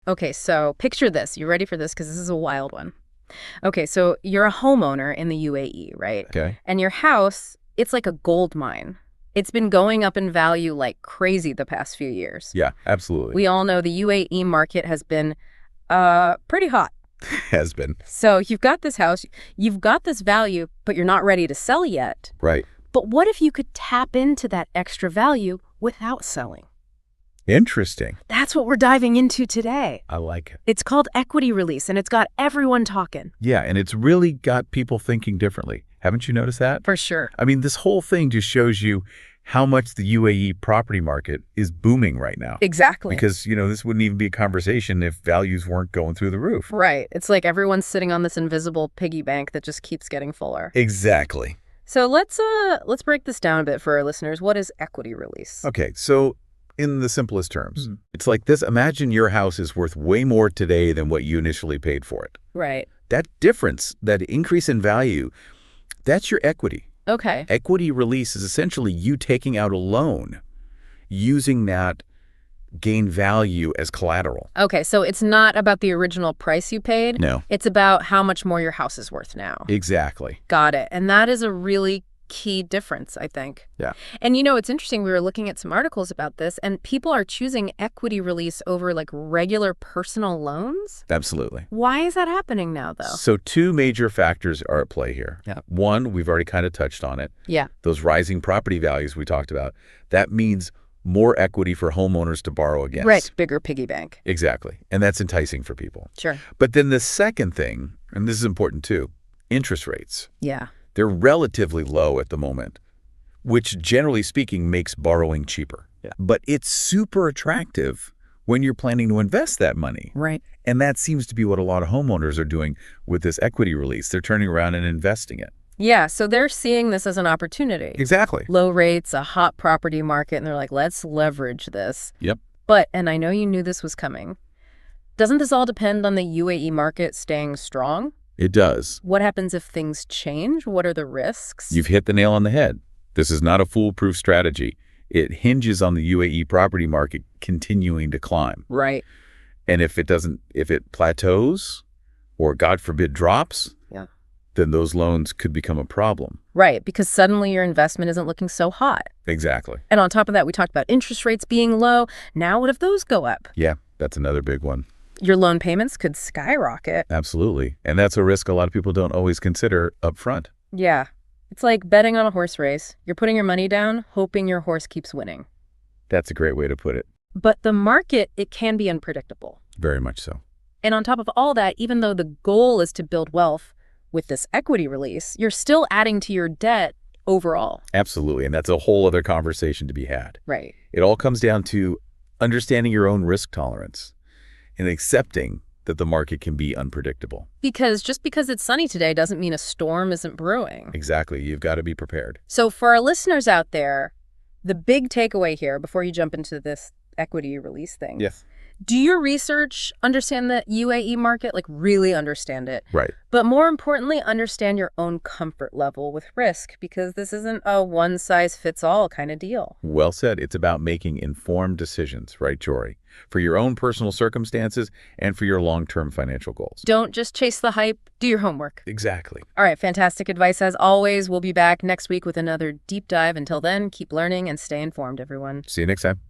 Okay, so picture this. You ready for this? Because this is a wild one. Okay, so you're a homeowner in the UAE, right? Okay. And your house, it's like a gold mine. It's been going up in value like crazy the past few years. Yeah, absolutely. We all know the UAE market has been pretty hot. Has been. So you've got this house, you've got this value, but you're not ready to sell yet. Right. But what if you could tap into that extra value without selling? Interesting. That's what we're diving into today. I like it. It's called equity release, and it's got everyone talking. Yeah, and it's really got people thinking differently. Haven't you noticed that? For sure. I mean, this whole thing just shows you how much the UAE property market is booming right now. Exactly. Because, this wouldn't even be a conversation if values weren't going through the roof. Right. It's like everyone's sitting on this invisible piggy bank that just keeps getting fuller. Exactly. So let's break this down a bit for our listeners. What is equity release? Okay, so in the simplest terms, it's like this. Imagine your house is worth way more today than what you initially paid for it. Right. That difference, that increase in value, that's your equity. Okay. Equity release is essentially you taking out a loan, using that gain value as collateral. Okay, so it's not about the original price you paid. No. It's about how much more your house is worth now. Exactly. Got it. And that is a really key difference, I think. Yeah. And it's interesting, we were looking at some articles about this, and people are choosing equity release over like regular personal loans. Absolutely. Why is that happening now, though? So two major factors are at play here. Yeah. One, we've already kind of touched on it. Yeah. Those rising property values we talked about. That means more equity for homeowners to borrow against. Right. Bigger piggy bank. Exactly. And that's enticing for people. Sure. But then the second thing, and this is important too, interest rates. Yeah. They're relatively low at the moment, which generally speaking makes borrowing cheaper. Yeah. But it's super attractive when you're planning to invest that money. Right. And that seems to be what a lot of homeowners are doing with this equity release. They're turning around and investing it. Yeah, so they're seeing this as an opportunity. Exactly. Low rates, a hot property market, and they're like, let's leverage this. Yep. But, and I know you knew this was coming, doesn't this all depend on the UAE market staying strong? It does. What happens if things change? What are the risks? You've hit the nail on the head. This is not a foolproof strategy. It hinges on the UAE property market continuing to climb. Right. And if it plateaus or God forbid drops, then those loans could become a problem. Right, because suddenly your investment isn't looking so hot. Exactly. And on top of that, we talked about interest rates being low. Now what if those go up? Yeah, that's another big one. Your loan payments could skyrocket. Absolutely. And that's a risk a lot of people don't always consider up front. Yeah. It's like betting on a horse race. You're putting your money down, hoping your horse keeps winning. That's a great way to put it. But the market, it can be unpredictable. Very much so. And on top of all that, even though the goal is to build wealth, with this equity release, you're still adding to your debt overall. Absolutely. And that's a whole other conversation to be had. Right. It all comes down to understanding your own risk tolerance and accepting that the market can be unpredictable. Because just because it's sunny today doesn't mean a storm isn't brewing. Exactly. You've got to be prepared. So for our listeners out there, the big takeaway here before you jump into this equity release thing. Yes. Do your research, understand the UAE market, like really understand it. Right. But more importantly, understand your own comfort level with risk, because this isn't a one-size-fits-all kind of deal. Well said. It's about making informed decisions, right, Jory? For your own personal circumstances and for your long-term financial goals. Don't just chase the hype. Do your homework. Exactly. All right, fantastic advice as always. We'll be back next week with another deep dive. Until then, keep learning and stay informed, everyone. See you next time.